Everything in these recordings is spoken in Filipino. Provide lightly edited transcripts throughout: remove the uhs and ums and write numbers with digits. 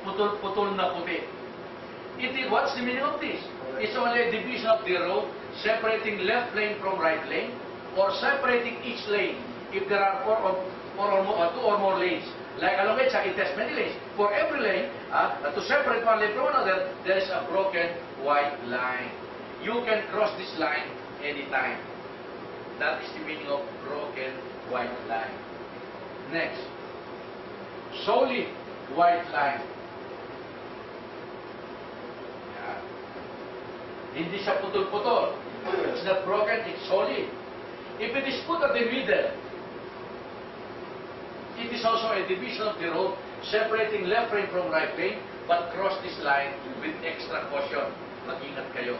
putol-putol na puti. What's the meaning of this? It's only a division of the road, separating left lane from right lane, or separating each lane if there are two or more lanes. Like along EDSA, it has many lanes. For every lane, to separate one lane from another, there is a broken white line. You can cross this line anytime. That is the meaning of broken white line. Next, solid white line. Yan. Hindi siya putol-putol. It's not broken, it's solid. If it is put at the middle, it is also a division of the road, separating left lane from right lane, but cross this line with extra caution. Mag-ingat kayo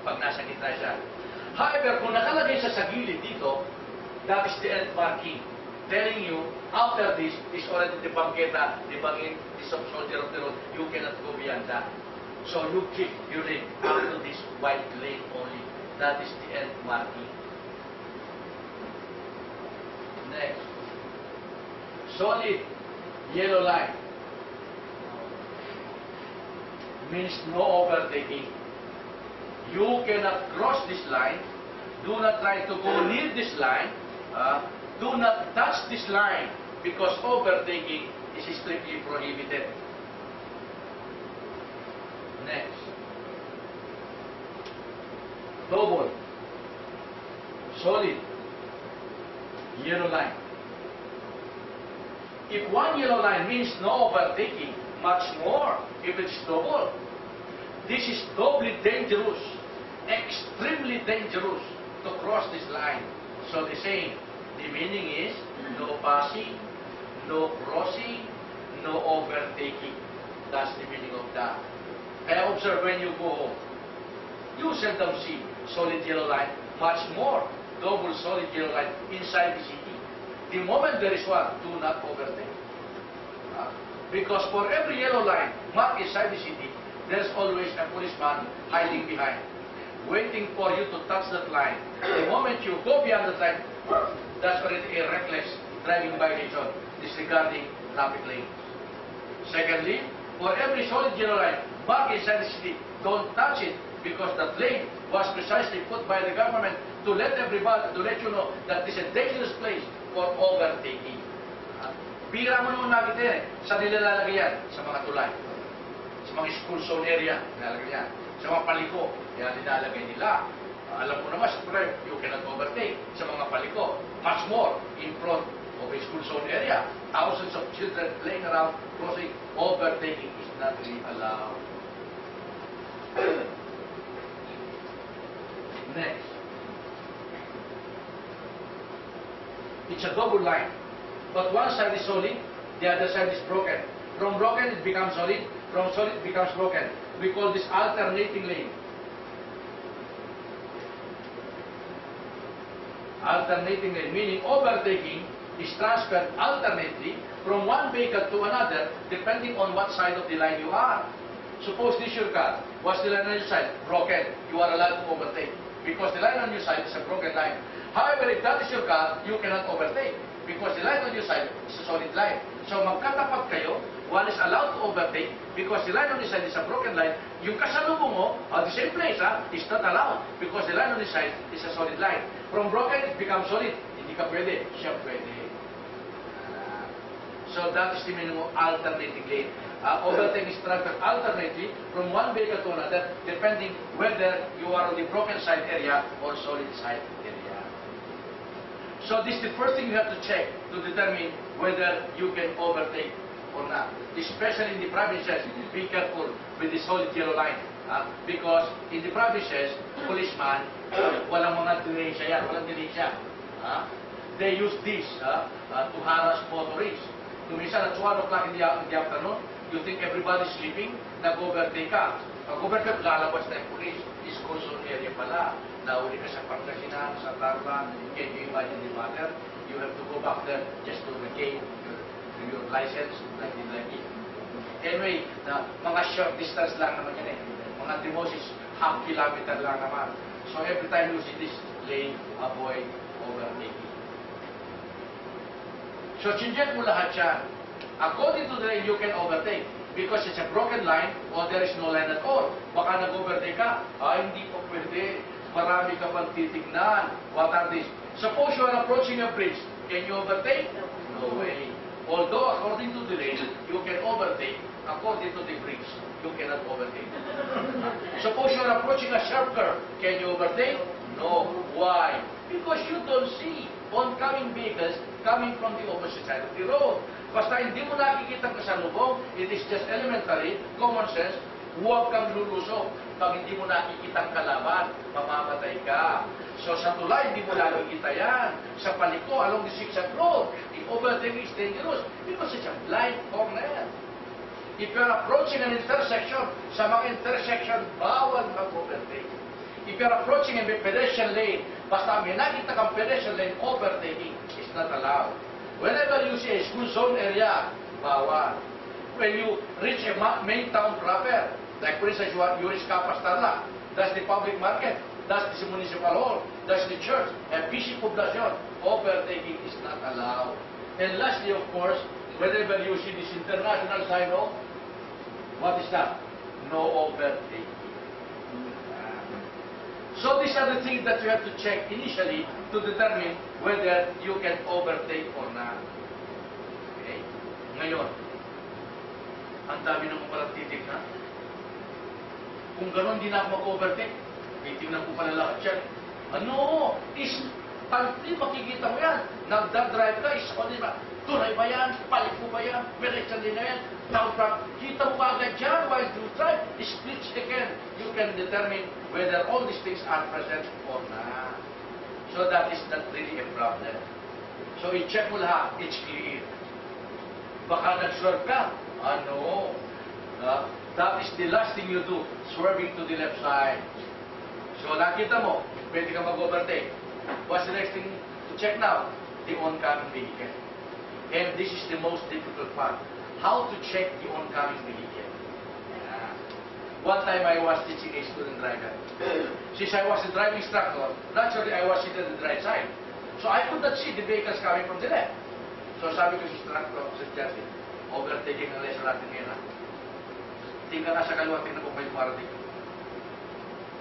pag nasa gitna siya. However, kung nakalagay siya sa gilid dito, that is the end marking, telling you, after this is already the bangketa, the bangin, the soldier of the road, you cannot go beyond that. So you keep your lane up to this white lane only. That is the end marking. Next. Solid yellow line means no overtaking. You cannot cross this line. Do not try to go near this line. Do not touch this line because overtaking is strictly prohibited. Next. Double. Solid yellow line. If one yellow line means no overtaking, much more if it's double. This is doubly dangerous, extremely dangerous to cross this line. So the saying, the meaning is no passing, no crossing, no overtaking. That's the meaning of that. Kaya observe when you go home, you seldom see solid yellow line, much more double solid yellow line inside the city. The moment there is one, do not overtake. Because for every yellow line marked inside the city, there's always a policeman hiding behind, waiting for you to touch that line. The moment you go beyond that line, that's already a reckless driving violation disregarding traffic lanes. Secondly, for every solid yellow line marked inside the city, don't touch it because that lane was precisely put by the government to let everybody, to let you know that this is a dangerous place for overtaking. Bira mo naman nakita yan sa nilalagay yan, sa mga tulay, sa mga school zone area, nilalagay yan, sa mga paliko, yan nilalagay nila. Alam mo naman, sa tulay, you cannot overtake sa mga paliko. Much more in front of a school zone area. Thousands of children playing around, crossing, overtaking is not really allowed. Next. It's a double line. But one side is solid, the other side is broken. From broken it becomes solid, from solid it becomes broken. We call this alternating lane. Alternating lane, meaning overtaking is transferred alternately from one vehicle to another depending on what side of the line you are. Suppose this your car, what's the line on your side? Broken. You are allowed to overtake because the line on your side is a broken line. However, if that is your car, you cannot overtake because the line on your side is a solid line. So magkatapat kayo, one is allowed to overtake because the line on your side is a broken line. Yung kasalubong mo, at the same place, is not allowed because the line on your side is a solid line. From broken, it becomes solid. Hindi ka pwede, siya pwede. So that is the meaning of alternating lane. Overtaking is transferred alternately from one vehicle to another depending whether you are on the broken side area or solid side area. So this is the first thing you have to check to determine whether you can overtake or not. Especially in the provinces, be careful with the solid yellow line. Because in the provinces, policeman, walang mga delisya yan, walang delisya. They use this to harass motorists. Minsan at 1 o'clock in the afternoon, you think everybody's sleeping, nag-overtake ka. Pag-overtake, lalabas na yung police. This goes on area pala. Nauli ka sa Pangasinan, sa Tarlac. Can you imagine the matter? You have to go back there just to regain your license, like it. Anyway, mga short distance lang naman yan eh. Mga demosis, half kilometer lang naman. So every time you see this lane, avoid overtaking. So, chinjet mo lahat yan. According to the lane, you can overtake. line or there is no line at all. Baka nag-overtake ka, hindi pa pwede. Marami ka pang titignan. What are these? Suppose you are approaching a bridge. Can you overtake? No way. Although according to the lane, you can overtake. According to the bridge, you cannot overtake. Suppose you are approaching a sharp curve. Can you overtake? No. Why? Because you don't see oncoming vehicles coming from the opposite side of the road. Basta hindi mo nakikita ang kasalubong, it is just elementary, common sense, huwag kang lulusok. Pag hindi mo nakikita ang kalaban, mamamatay ka. So sa tulay, hindi mo nakikita yan. Sa paliko, along the zigzag road, the overtaking is dangerous because it's a blind corner. If you're approaching an intersection, sa mga intersection, bawal mag-overtake. If you're approaching a pedestrian lane, basta may nakita kang pedestrian lane, overtaking is not allowed. Whenever you see a school zone area, bawal. When you reach a main town proper, like for instance, you reach Kapas Tarlac, that's the public market, that's the municipal hall, that's the church, a busy population, overtaking is not allowed. And lastly, of course, whenever you see this international sign, what is that? No overtaking. So these are the things that you have to check initially to determine whether you can overtake or not. Okay? Ngayon, ang dami ng palang titignan. Kung gano'n, hindi na ako mag-overtake. Titignan ko pala lahat yan. Ano? Makikita mo yan. Nagdadrive ka, di ba? Tunay ba yan? Palit mo ba yan? Pedestrian din na yan? Kita mo ba agad yan? While you drive, split second, you can determine whether all these things are present or not. So that is not really a problem. So i-check mo lahat, it's clear. Baka nag-swerve ka. Ano? That is the last thing you do, swerving to the left side. So nakita mo, pwede ka mag-overtake. What's the next thing to check now? The oncoming vehicle. And this is the most difficult part. How to check the oncoming vehicle. One time I was teaching a student driver. Since I was a driving instructor, naturally I was seated on the right side. So I could not see the vehicles coming from the left. So sabi ko sa instructor, sa Jesse, overtaking ang lesson natin ngayon. Tingnan ka sa kaliwa, tingnan ko kayo marating.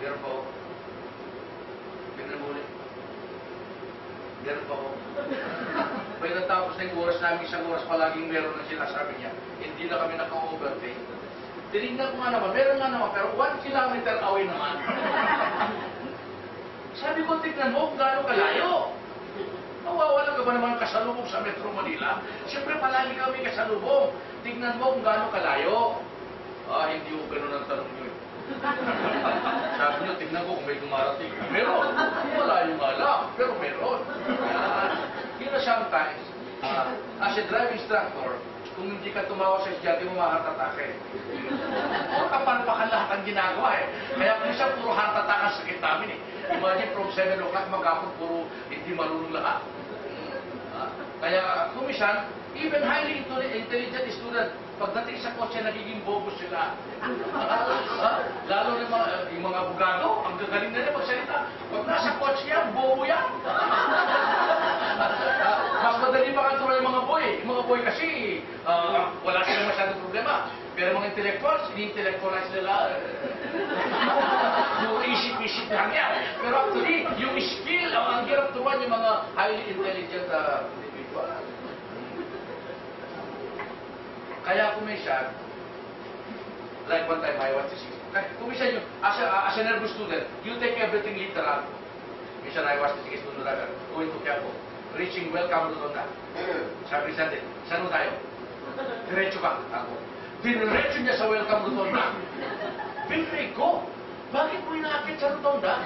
Meron pa ako. Tingnan mo ulit. Meron pa ako. May natapos na yung oras namin, isang oras palaging meron na sinasabi niya. Hindi na kami naka-overtake. Tinignan ko nga naman, meron nga naman, pero 1 kilometer away naman. Sabi ko, tignan mo kung gaano kalayo. Nawawala ka ba naman kasalubong sa Metro Manila? Siyempre palagi kami kasalubong. Tignan mo kung gaano kalayo. Hindi ko ganun ang tanong nyo. Sabi nyo, tignan ko kung may dumarating. Meron. Malayo nga lang, pero meron. You know, sometimes, as a driving instructor, kung hindi ka tumawa sa estudyante mo, makakatake. O kapalpakan lahat ang ginagawa eh. Kaya kung isa, puro heart attack ang sakit namin eh. Imagine from 7 o'clock magkapon, puro hindi marunong lahat. Kaya kumisan, even highly intelligent student, pagdating sa kotse, nagiging bobo sila. Lalo na yung mga abogado, ang gagaling na rin magsalita. Pag nasa kotse yan, bobo yan. Mas madali pa kanto ng mga boy. Yung mga boy kasi, wala silang masyadong problema. Pero mga intellectuals, ini-intellectualize nila. Yung isip-isip lang yan. Pero actually, yung skill, ang hirap tuman yung mga highly intelligent individual. Kaya kumisan, like one time I was teaching, kumisan yung, as a nervous student, you take everything literal. Kumisan I was teaching a student driver, going to Quiapo, reaching Welcome Rotonda. Sabi sa atin, saan mo tayo? Diretso ka, ako. Diretso niya sa Welcome Rotonda. Pinray ko, bakit mo inaakit sa Rotonda?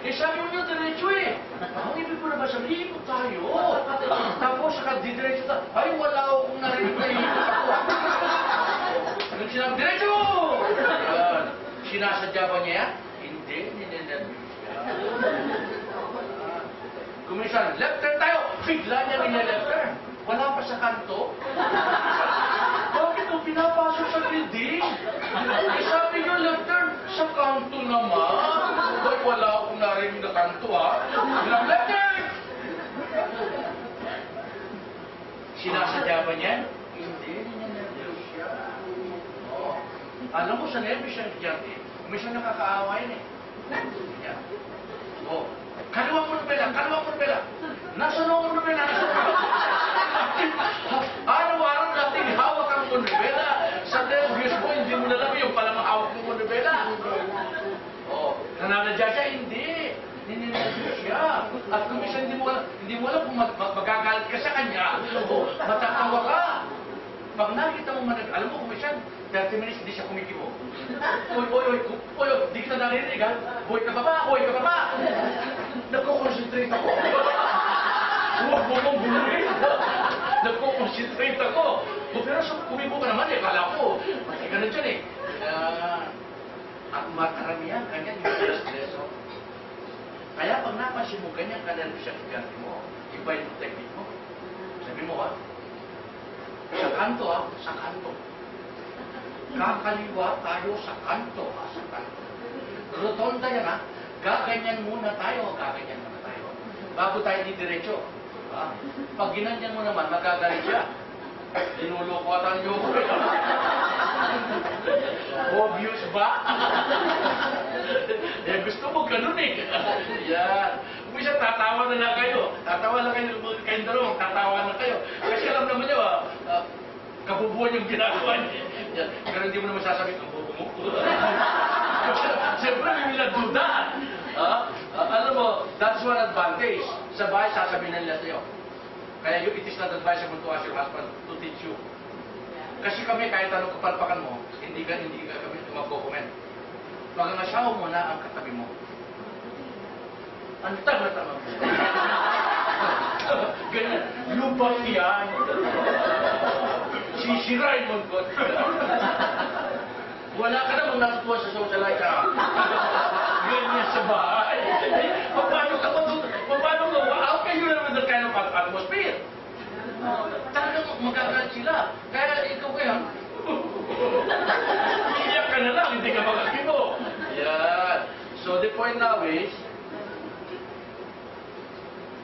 Sabi mo niyo, diretso eh. Ang ibig ko na ba sabihin, ikot tayo. Tapos, saka didiretso tayo. Ay, wala akong narinig na ikot ako. Anong sinabi, diretso! Sinasadya ba niya yan? Hindi, ninenervous siya. Kumisan, left turn tayo. Bigla niya nile-left turn. Wala pa sa kanto. Bakit ito pinapasok sa building? Sabi niyo, left turn. Sa kanto naman. Ay, wala akong narinig na kanto, ha? Bilang left turn! Sinasadya ba niyan? Hindi, ninenervous siya. Alam mo, sa nervous siyang estudyante, minsan nakakaawa yun eh. Yan. Oh. Kaliwa mo na pala, kaliwa mo na pala. Nasaan ako na pala? Araw-araw natin hawak ang konrebela. Sa nervous mo, hindi mo na alam yung palang hawak mo konrebela. Oh. Nananadya siya, hindi. Nininadya siya. At kung minsan hindi mo alam kung magagalit ka sa kanya, o matatawa ka. Pag nakita mo alam mo kung minsan, 30 minutes hindi siya kumikibo. Oy, di kita narinig ha? Buhay ka pa ba? Buhay ka pa ba? Nagko-concentrate ako. Huwag mo kong buluhin. Nagko-concentrate ako. Pero sa kumibo ka naman eh, kala ko, mati ka na dyan eh. At makaramihan ganyan yung stress. Kaya pag napansin mo ganyan ka na siya iganti mo, iba yung technique mo. Sabi mo ha, sa kanto ha, sa kanto. Kakaliwa tayo sa kanto ha, sa kanto. Rotonda yan ha, gaganyan muna tayo, gaganyan muna tayo. Bago tayo didiretso. Pag ginanyan mo naman, magagalit siya. Dinulukot niyo ko. Obvious ba? Eh, gusto mo ganun eh. Yan. Kung siya, tatawa na lang kayo. Tatawa lang kayo, kayong dalawang, tatawa na kayo. Kasi alam naman niyo, kabubuhan yung ginagawa niya. Yan. Pero hindi mo naman sasabihin, kabubo mo. Siyempre, may nagduda. Alam mo, that's one advantage. Sa bahay, sasabihin na nila sa'yo. Kaya it is not advisable to ask your husband to teach you. Kasi kami, kahit anong kapalpakan mo, hindi kami magko-comment. Pag ang asawa mo na ang katabi mo, ang tama-tama mo. Ganyan, lubak yan. Sisirain mo ko. Wala ka namang natutuwa sa social life ka. Ganyan sa bahay. Paano ka how can you live in that kind of atmosphere? Talagang magagalit sila. Kaya ikaw kaya, iiyak ka na lang, hindi ka makakibo. Yan. So the point now is,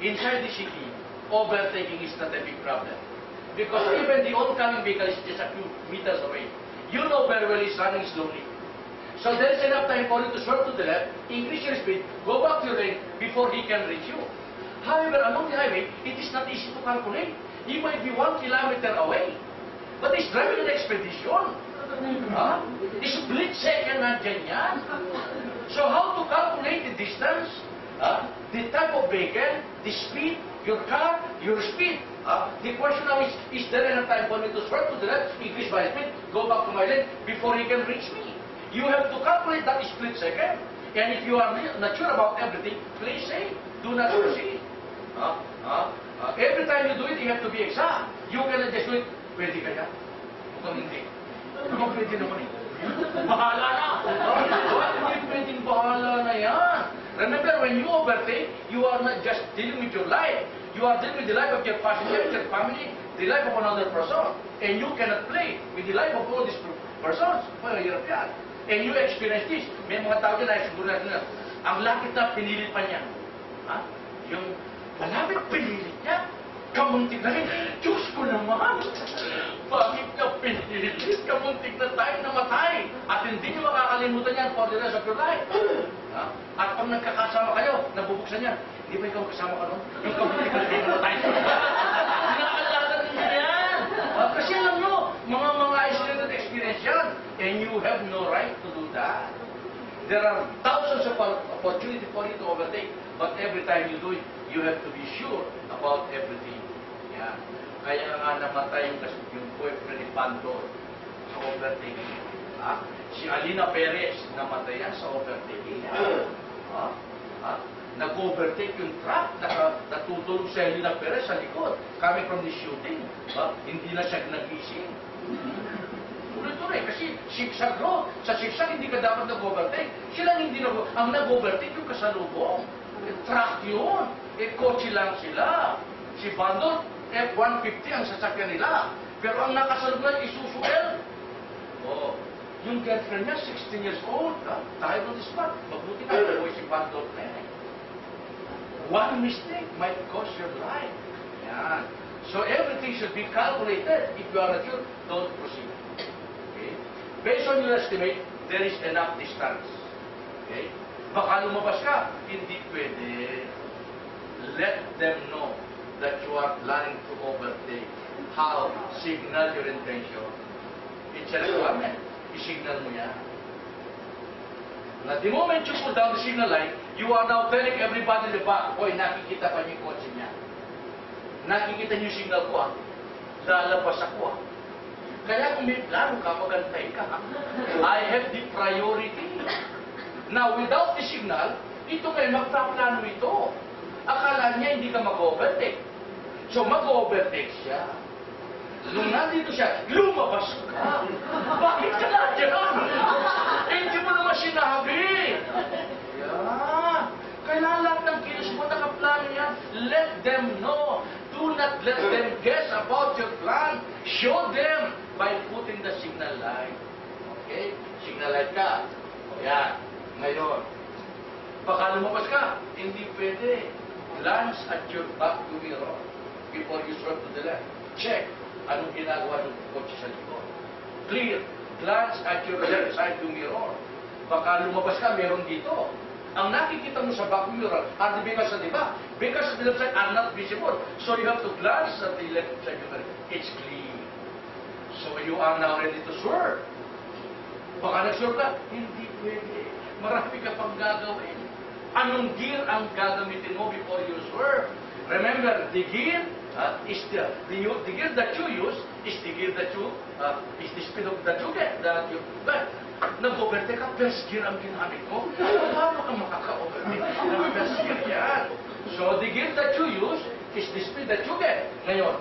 inside the city, overtaking is not a big problem. Because even the oncoming vehicle is just a few meters away. You know very well he's running slowly. So there is enough time for you to swerve to the left, increase your speed, go back to your lane before he can reach you. However, along the highway, it is not easy to calculate. He might be 1 kilometer away. But he's driving an expedition. Split second na dyan yan. So how to calculate the distance, the type of vehicle, the speed, your car, your speed. The question now is there enough time for me to swerve to the left, increase my speed, go back to my lane before he can reach me? You have to calculate that split second. And if you are not sure about everything, please say, do not proceed. Every time you do it, you have to be exact. You cannot just do it, pwede kaya? Mukhang hindi. Mukhang pwede naman eh. Bahala na. Hindi pwedeng bahala na yan. Remember, when you overtake, you are not just dealing with your life. You are dealing with the life of your passenger, your family, the life of another person. And you cannot play with the life of all these persons. Mahirap yan. And you experience this. May mga tao dyan na siguro natin na, ang lakit na pinilit pa niya. Yung malapit pinilit niya, kamuntik na rin. Diyos ko naman! Bakit ka pinilit? Kamuntik na tayo namatay. At hindi niyo makakalimutan yan for the rest of your life. At pag nagkakasama kayo, nabubuksan yan. Di ba ikaw kasama ka nun? Yung kamuntik na tayo namatay. Nakakalaga niyo yan. Kasi alam nyo, mga isolated experience yan. And you have no right to do that. There are thousands of opportunities for you to overtake. But every time you do it, you have to be sure about everything. Yeah. Kaya nga namatay yung boyfriend ni Pandor sa overtaking. Si Alina Perez namatay yan sa overtaking. Nag-overtake yung truck, natutulog si Alina Perez sa likod. Coming from the shooting. Hindi na siya nagising. Tuloy-tuloy, kasi zigzag road. Sa zigzag, hindi ka dapat nag-overtake. Sila hindi ang nag-overtake yung kasalubong. Truck yun. Kotse lang sila. Si Bandor, F-150 ang sasakyan nila. Pero ang nakasalubong na Isuzu L. Yung girlfriend niya, 16 years old. Tayo on the spot. Mabuti ka, boy si Bandor na yan. One mistake might cost your life. Yan. So everything should be calculated. If you are not sure, don't proceed. Okay? Based on your estimate, there is enough distance. Okay? Baka lumabas ka, hindi pwede. Let them know that you are planning to overtake. How? Signal your intention. It's a requirement. I-signal mo yan. Now, the moment you put down the signal light, you are now telling everybody in the back, "Hoy, nakikita pa niyo yung kotse niya. Nakikita niyo yung signal ko, ah. Lalabas ako, ah." Kaya kung may plano ka, magantay ka. I have the priority. Now, without the signal, ito kayo magpaplano ito. Akala niya hindi ka mag-overtake. So, mag-overtake siya. Nung nandito siya, lumabas ka. Bakit ka na dyan? Hindi mo naman sinabi. Yeah. Kailangan lahat ng kilos mo nakaplano yan. Let them know. Do not let them guess about your plan. Show them by putting the signal light. Okay? Signal light ka. O yan. Ngayon, baka lumabas ka. Hindi pwede. Glance at your back to mirror before you swerve to the left. Check. Anong ginagawa ng kotse sa likod? Clear. Glance at your left side to mirror. Baka lumabas ka, meron dito. Ang nakikita mo sa back mirror are the because of the back. Because of the left side are not visible. So you have to glance at the left side of mirror. It's clear. So you are now ready to swerve. Baka nag-swerve ka, hindi pwede. Marami ka pang gagawin. Anong gear ang gagamitin mo before you swerve? Remember, the gear is the gear that you use is the gear that you is the speed of that you get. But nag-overtake ka, first gear ang ginamit mo. Paano ka makaka-overtake? First gear yan. So the gear that you use is the speed that you get. Ngayon,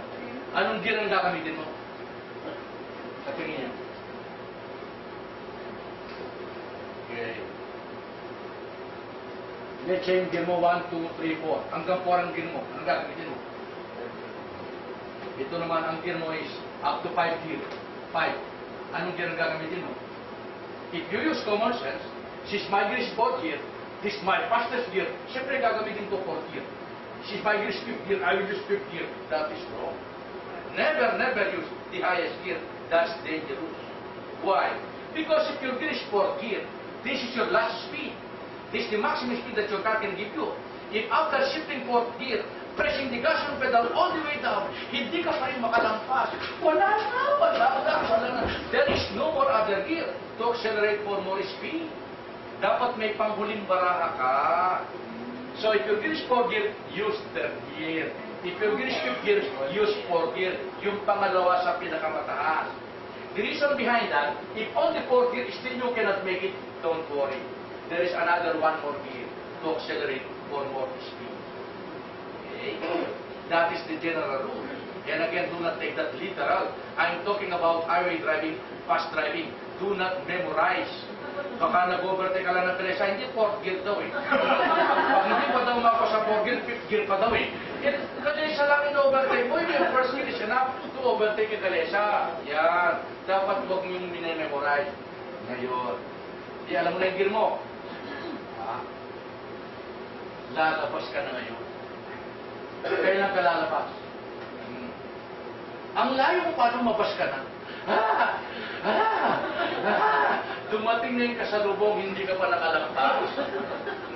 anong gear ang gagamitin mo? Sa tingin niya. Okay. Let's say yung gear mo 1, 2, 3, 4. Hanggang 4 ang gear mo. Anong gagamitin mo? Ito naman, ang gear mo is up to 5 gear. 5. Anong gear ang gagamitin mo? If you use common sense, since my gear is 4th gear, this is my fastest gear, siyempre gagamitin ko 4th gear. Since my gear is 5th gear, I will use 5th gear. That is wrong. Never use the highest gear. That's dangerous. Why? Because if your gear is 4th gear, this is your last speed. This is the maximum speed that your car can give you. If after shifting 4th gear, pressing the gas pedal all the way down, hindi ka pa rin makalampas. Wala na. There is no more other gear to accelerate for more speed. Dapat may panghuling baraha ka. So if your gear is 4th gear, use 3rd gear. If your gear is 5th gear, use 4th gear. Yung pangalawa sa pinakamataas. The reason behind that, if on the 4th gear still you cannot make it, don't worry. There is another 1 more gear to accelerate for more speed. Okay? That is the general rule. And again, do not take that literal. I'm talking about highway driving, fast driving. Do not memorize. Baka nag-overtake ka lang ng kalesa, hindi 4th gear daw eh. Pag hindi pa daw mako sa 4th gear, 5th gear pa daw eh. Kalesa lang in-overtake mo, yung first gear is enough to overtake yung kalesa. Yan. Dapat huwag mo yung minememorize. Ngayon. Di alam mo na yung gear mo. Lalabas ka na ngayon. Kailan ka lalabas? Ang layo mo paano mabas ka na? Dumating na yung kasalubong, hindi ka pa nakalampas.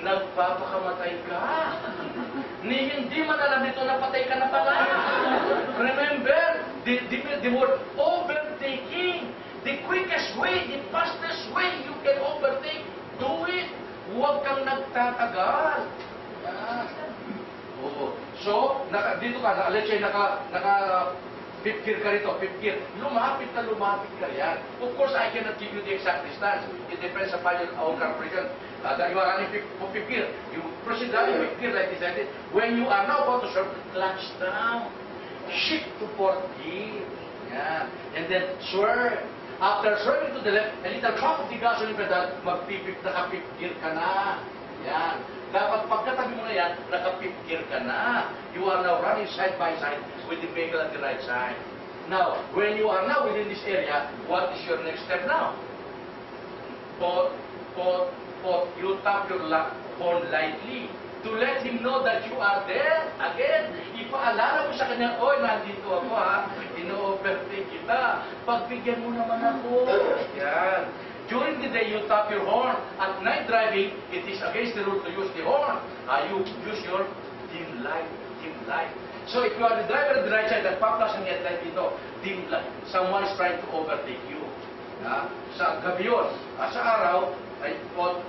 Nagpapakamatay ka. Hindi man alam nito, napatay ka na pala. Remember, the word overtaking. The quickest way, the fastest way you can overtake, do it. Huwag kang nagtatagal. Oo. So, dito ka, let's say, naka 5th gear ka rito, 5th gear. Lumapit ka yan. Of course, I cannot give you the exact distance. It depends upon your own calculation. That you are running 5th gear. You proceed down 5th gear like this, like this. When you are now about to swerve, clutch down. Shift to 4th gear. Yan. And then swerve. After swerving to the left, a little pump of the gasoline pedal, naka-5th gear ka na. Yan. Dapat pagkatabi mo na yan, naka-5th gear ka na. You are now running side by side with the vehicle at the right side. Now, when you are now within this area, what is your next step now? You tap your horn lightly. to let him know that you are there. Again, ipaalala mo sa kanya, oy, nandito ako ha, ino-overtake kita. Pagbigyan mo naman ako. Yan. During the day, you tap your horn. At night driving, it is against the rule to use the horn. You use your dim light. Dim light. So if you are the driver of the right side, that paplas ang headlight dito, dim light. Someone is trying to overtake you. Sa gabi yun. Sa araw, ay pot.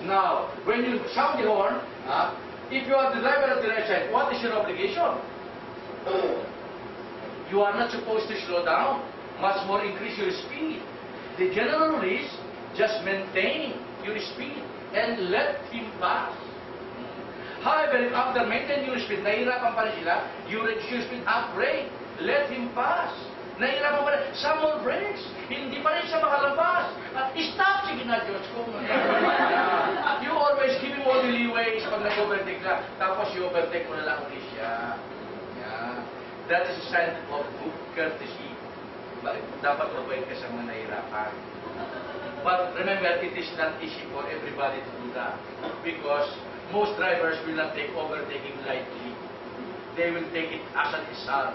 Now, when you sound the horn, if you are the driver of the right side, what is your obligation? You are not supposed to slow down. Much more increase your speed. The general rule is just maintain your speed and let him pass. However, if after maintaining your speed, nahihirapan pa rin sila, you reduce your speed, upgrade, let him pass. Nahihirapan pa rin, some more brakes, hindi pa rin siya makalabas. At stop, sige na Diyos ko. You always give him all the leeways pag nag-overtake ka, tapos i-overtake mo na lang ulit siya. Yeah. That is a sign of good courtesy. Dapat mabait ka sa mga nahihirapan. But remember, it is not easy for everybody to do that. Because most drivers will not take overtaking lightly. They will take it as an insult.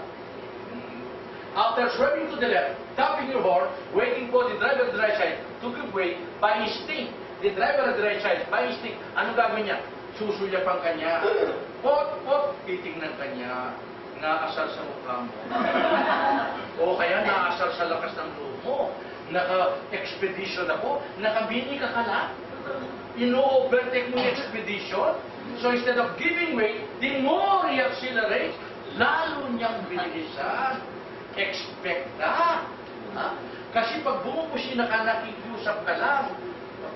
After swerving to the left, tapping your horn, waiting for the driver of the right side to give way by instinct. The driver of the right side, by instinct, ano gagawin niya? Susulyapan kanya. Pot, titignan kanya. Naasar sa mukha mo. O kaya naasar sa lakas ng loob mo. Naka-expedition ako. Nakabini ka lang. Ino-overtake mo yung expedition. So instead of giving way, the more he accelerates, lalo niyang bilisan. Expect that. Kasi pag bumubusina ka, nakikiusap ka lang.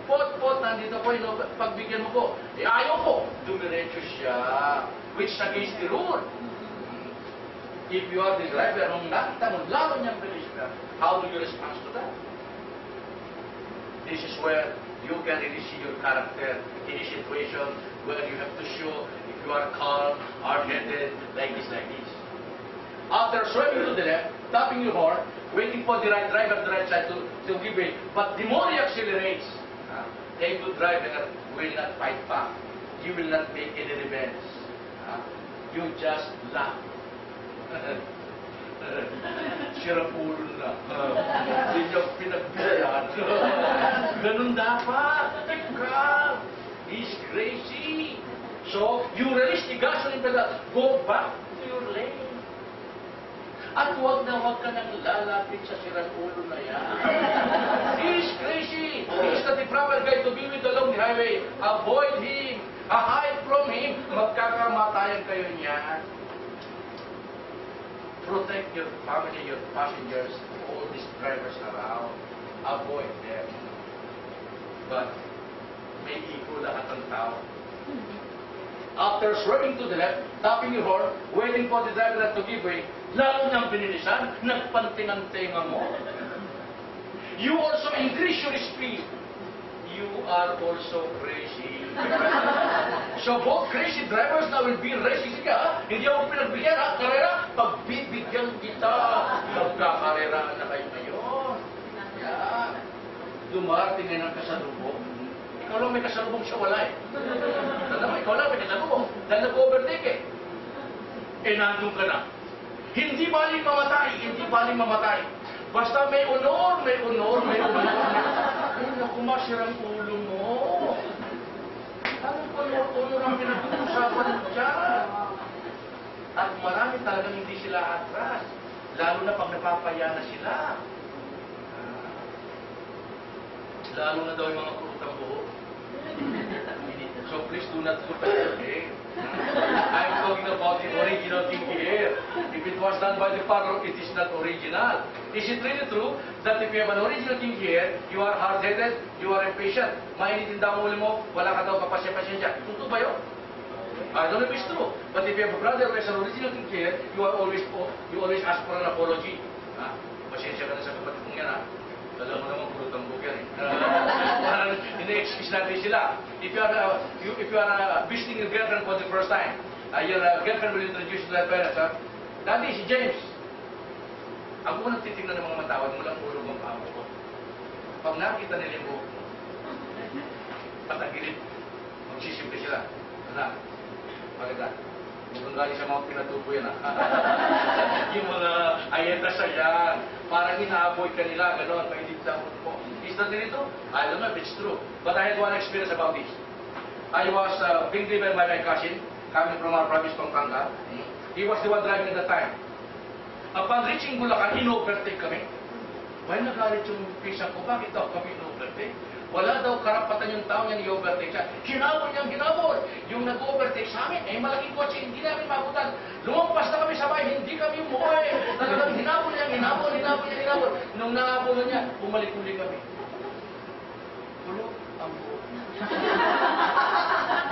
Pot, nandito ko, pagbigyan mo ko. Ayaw ko. Dumiretso siya. Which is against the rule. If you are the driver, nung nakita mo, lalo niyang bilis ka, how do you respond to that? This is where you can really see your character in a situation where you have to show if you are calm, hard-headed, like this. After swerving to the left, tapping your horn, waiting for the right driver on the right side to give way. But the more he accelerates, a good driver will not fight back. You will not make any revenge. You just laugh. Sirap ulo na. Hindi niya pinagbigyan. Ganun dapat. Ikaw. He's crazy. So, you release the gasoline pedal. Go back to your lane. At huwag ka nang lalapit sa sirap ulo na yan. He's crazy. He's not the proper guy to be with along the highway. Avoid him. Hide from him. Magkakamatayan kayo niyan. Protect your family, your passengers, all these drivers around. Avoid them. But may iko lahat ng tao. After swerving to the left, tapping your horn, waiting for the driver to give way, lalo nang binilisan, nagpanting ang tenga mo. You also increase your speed. You are also crazy. So both crazy drivers now will be racing. Sige hindi ako pinagbigyan karera, pagbibigyan kita, magkakarera na kayo ngayon. Yan. Dumarating ngayon ang kasalubong. Ikaw lang may kasalubong siya, wala eh. Ikaw lang may kasalubong. Dahil nag-overtake nandun ka na. Hindi baling mamatay. Basta may honor. Ay, naku, masirang ulo mo. Anong honor ang pinag-uusapan mo dyan? At marami talagang hindi sila atras. Lalo na pag napapaya na sila. Lalo na daw yung mga kurutang buhok. So please do not look at your hair. I'm talking about the original thing here. If it was done by the parlor, it is not original. Is it really true that if you have an original king hair, you are hard-headed, you are impatient, mainitin daw ang ulo mo, wala ka daw kapasya-pasyensya? Totoo ba yun? I don't know if it's true. But if you have a brother who has an original king hair, you always ask for an apology. Pasensya ka na sa kapatid mong yan, Alam mo naman, puro tambok yan Ini-excuse natin sila. If you are visiting your girlfriend for the first time, your girlfriend will introduce you to their parents, Daddy, si James. Ako mo nagtitignan ng mga matawad, mulang ulog ang pamo ko. Pag nakita nila yung buhok, patagilid, magsisimple sila. Anak, maganda. Mukhang galing sa mga pinatubo yan, ha? Yung mga ayenta sa yan, parang ina-avoid ka nila, gano'n, painit sa mo. Is that nito? I don't know if it's true. But I had one experience about this. I was being driven by my cousin, coming from our province, Pampanga. He was the one driving at the time. Upon reaching Bulacan, in-overtake kami. Why nagalit yung pisa ko? Bakit daw kami in-overtake? Wala daw karapatan yung tao niya i-overtake siya. Hinabol niyang hinabol. Yung nag-overtake sa amin, malaking kotse, hindi namin mabutan. Lumampas na kami sa bahay, hindi kami umuwi. Talagang hinabol niyang. Nung nahabol niya, bumalik-uli kami. Pulo ang buhok niya.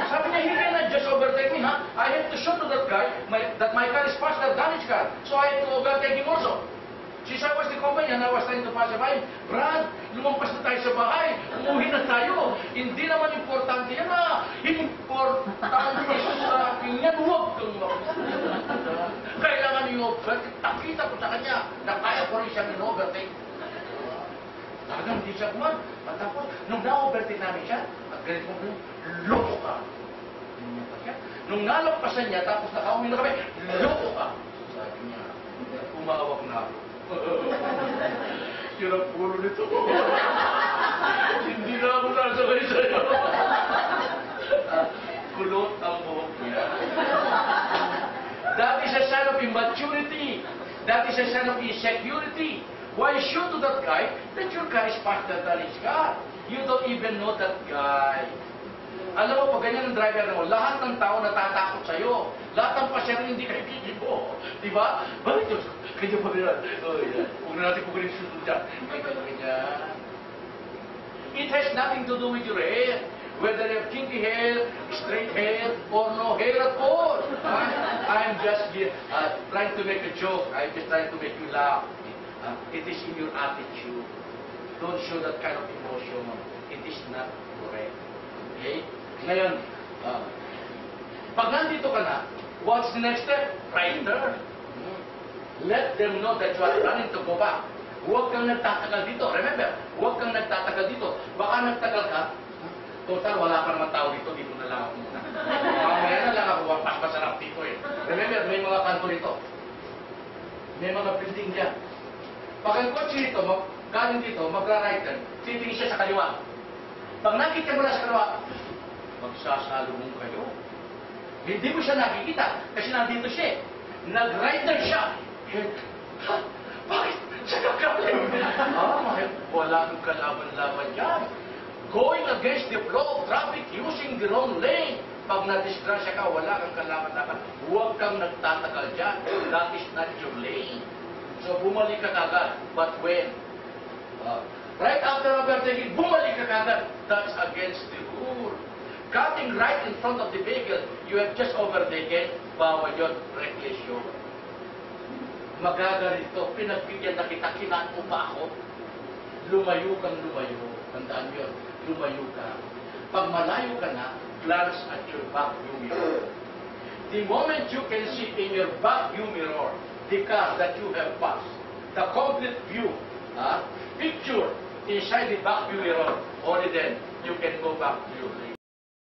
Sabi niya, he cannot just overtake me, ha? I have to show to that guy that my car is past that damaged car. So I have to overtake him also. Since I was the companion, I was trying to pass by. Brad, lumampas na tayo sa bahay. Umuwi na tayo. Hindi naman importante yan, ha? Importante sa akin yan. Huwag kang mapunta. Kailangan yung overtake. Nakita ko sa kanya na kaya ko rin siyang in-overtake. Talagang hindi siya kuman. Matapos, nung na-overtake namin siya, at ganit mo, loko ka. Nung nalampasan niya, tapos nakauwi na kami, loko ka. Sabi niya, umawak na ako. Yun ang pulo nito. Hindi na ako nasakay sa'yo. Kulot ang buhok niya. That is a sign of immaturity. That is a sign of insecurity. Why show to that guy that your car is past the damage car? You don't even know that guy. Alam mo, pag ganyan ang driver mo, lahat ng tao natatakot sa'yo. Lahat ng pasyero hindi kaibigan mo. Diba? Bakit yun? Kanya pa rin. Oh, yan. Huwag na natin pugunin susunod dyan. It has nothing to do with your hair. Whether you have kinky hair, straight hair, or no hair at all. I'm just trying to make a joke. I'm just trying to make you laugh. It is in your attitude. Don't show that kind of emotion. It is not correct. Okay? Ngayon, pag nandito ka na, what's the next step? Right there. Let them know that you are planning to go back. Huwag kang nagtatagal dito. Remember, huwag kang nagtatagal dito. Baka nagtagal ka, total, wala pa naman tao dito, dito na lang ako muna. Mamaya na lang ako, pasarap dito eh. Remember, may mga kanto dito. May mga building dyan. Pag ang kotse dito, galing dito, magra-right turn, titingin siya sa kaliwa. Pag nakita mo na sa kaliwa, magsasalubong kayo. Hindi mo siya nakikita kasi nandito siya. Nag-right turn siya. Bakit? Siya kagaling. Wala nang kalaban-laban yan. Going against the flow of traffic, using the wrong lane. Pag na-disgrasya ka, wala kang kalaban-laban. Huwag kang nagtatagal dyan. That is not your lane. So, bumalik ka kagad. But when? Right after overtaking, bumalik ka kagad. That's against the rule. Cutting right in front of the vehicle, you have just overtaken, bawal yun, reckless yun. Magagalito, pinagbigyan na kita, kinaan mo pa ako. Lumayo kang lumayo. Tandaan yun, lumayo ka. Pag malayo ka na, glance at your back view mirror. The moment you can see in your back view mirror, the car that you have passed, the complete view, picture inside the back view mirror, only then you can go back to your lane.